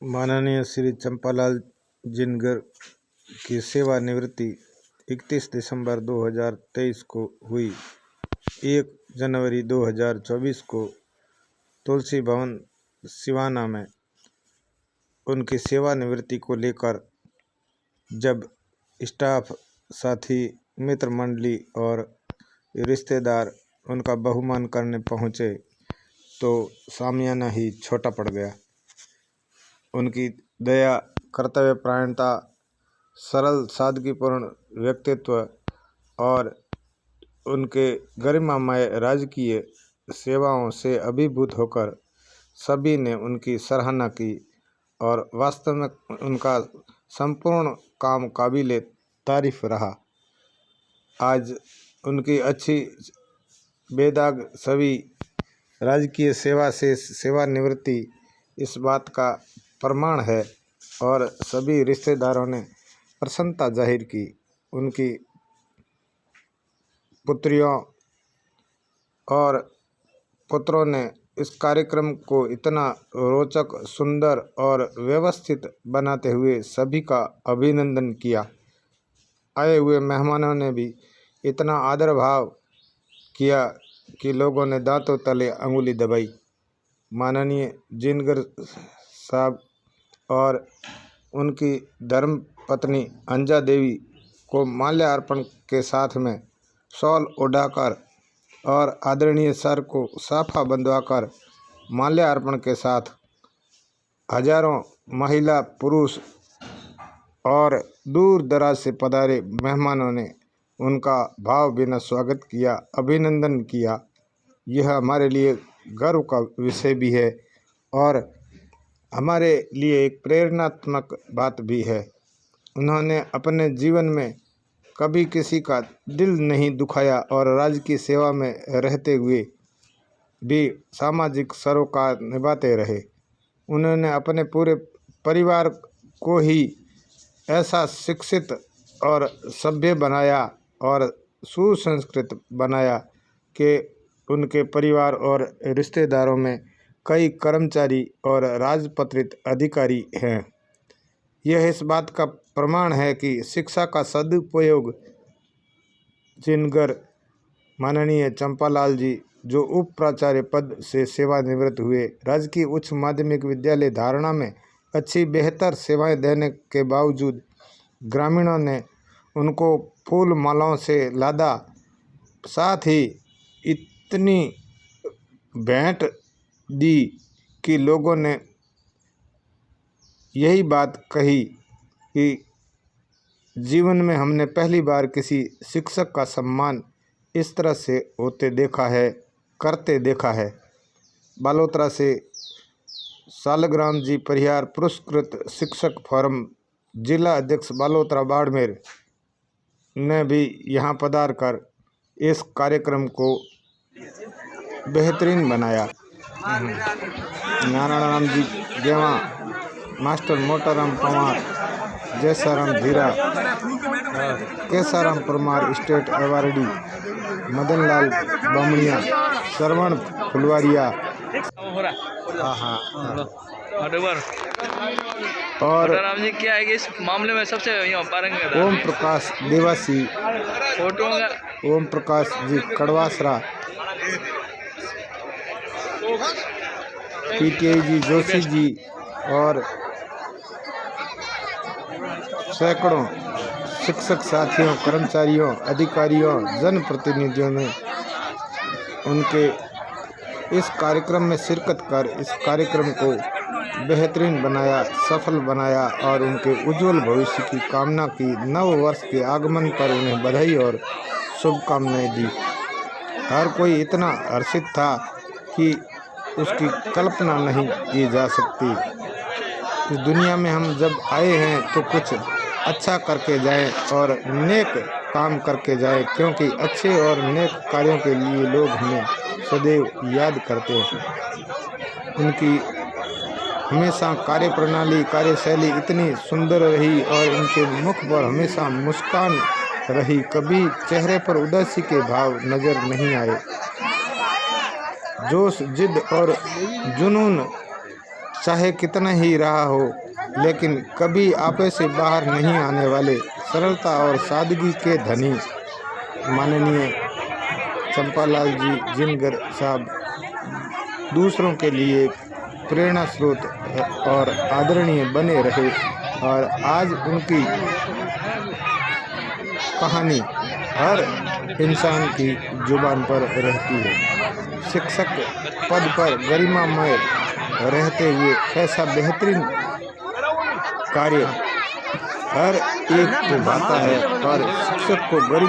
माननीय श्री चंपालाल जिनगर की सेवानिवृत्ति 31 दिसंबर 2023 को हुई। 1 जनवरी 2024 को तुलसी भवन सिवाना में उनकी सेवानिवृत्ति को लेकर जब स्टाफ, साथी, मित्र मंडली और रिश्तेदार उनका बहुमान करने पहुँचे तो सामियाना ही छोटा पड़ गया। उनकी दया, कर्तव्यपरायणता, सरल सादगीपूर्ण व्यक्तित्व और उनके गरिमामय राजकीय सेवाओं से अभिभूत होकर सभी ने उनकी सराहना की और वास्तव में उनका संपूर्ण काम काबिले तारीफ रहा। आज उनकी अच्छी बेदाग सभी राजकीय सेवा से सेवानिवृत्ति इस बात का प्रमाण है और सभी रिश्तेदारों ने प्रसन्नता जाहिर की। उनकी पुत्रियों और पुत्रों ने इस कार्यक्रम को इतना रोचक, सुंदर और व्यवस्थित बनाते हुए सभी का अभिनंदन किया। आए हुए मेहमानों ने भी इतना आदर भाव किया कि लोगों ने दांतों तले अंगुली दबाई। माननीय जिनगर साहब और उनकी धर्म पत्नी अंजा देवी को माल्यार्पण के साथ में शॉल उड़ाकर और आदरणीय सर को साफा बंधवाकर माल्यार्पण के साथ हजारों महिला, पुरुष और दूर दराज से पधारे मेहमानों ने उनका भाव बिना स्वागत किया, अभिनंदन किया। यह हमारे लिए गर्व का विषय भी है और हमारे लिए एक प्रेरणात्मक बात भी है। उन्होंने अपने जीवन में कभी किसी का दिल नहीं दुखाया और राजकीय सेवा में रहते हुए भी सामाजिक सरोकार निभाते रहे। उन्होंने अपने पूरे परिवार को ही ऐसा शिक्षित और सभ्य बनाया और सुसंस्कृत बनाया कि उनके परिवार और रिश्तेदारों में कई कर्मचारी और राजपत्रित अधिकारी हैं। यह इस बात का प्रमाण है कि शिक्षा का सदुपयोग जिनगर माननीय चंपालाल जी, जो उप प्राचार्य पद से सेवानिवृत्त हुए, राजकीय उच्च माध्यमिक विद्यालय धारणा में अच्छी बेहतर सेवाएं देने के बावजूद ग्रामीणों ने उनको फूल मालाओं से लादा, साथ ही इतनी भेंट दी कि लोगों ने यही बात कही कि जीवन में हमने पहली बार किसी शिक्षक का सम्मान इस तरह से होते देखा है, करते देखा है। बालोतरा से सालग्राम जी परिहार पुरस्कृत शिक्षक फोरम जिला अध्यक्ष बालोतरा बाड़मेर ने भी यहाँ पधार कर इस कार्यक्रम को बेहतरीन बनाया। नारायण जी गेवा, मास्टर मोटाराम पवार, जैसाराम धीरा, केसाराम परमार स्टेट अवार्डी, मदनलाल बामणिया, श्रवण फुलवारिया और राम जी क्या है कि इस मामले में सबसे पारंगत ओम प्रकाश देवासी, फोटो ओम प्रकाश जी कड़वासरा, पीटीआई जी जोशी जी और सैकड़ों शिक्षक साथियों, कर्मचारियों, अधिकारियों, जनप्रतिनिधियों ने उनके इस कार्यक्रम में शिरकत कर इस कार्यक्रम को बेहतरीन बनाया, सफल बनाया और उनके उज्जवल भविष्य की कामना की। नव वर्ष के आगमन पर उन्हें बधाई और शुभकामनाएं दी। हर कोई इतना हर्षित था कि उसकी कल्पना नहीं की जा सकती। इस दुनिया में हम जब आए हैं तो कुछ अच्छा करके जाएं और नेक काम करके जाएं, क्योंकि अच्छे और नेक कार्यों के लिए लोग हमें सदैव याद करते हैं। उनकी हमेशा कार्यप्रणाली, कार्यशैली इतनी सुंदर रही और उनके मुख पर हमेशा मुस्कान रही, कभी चेहरे पर उदासी के भाव नजर नहीं आए। जोश, जिद और जुनून चाहे कितना ही रहा हो, लेकिन कभी आपे से बाहर नहीं आने वाले सरलता और सादगी के धनी माननीय चंपालाल जी जिनगर साहब दूसरों के लिए प्रेरणा स्रोत और आदरणीय बने रहे और आज उनकी कहानी हर इंसान की जुबान पर रहती है। शिक्षक पद पर गरिमामय रहते हुए ऐसा बेहतरीन कार्य हर एक को भाता है और शिक्षक को गरिमा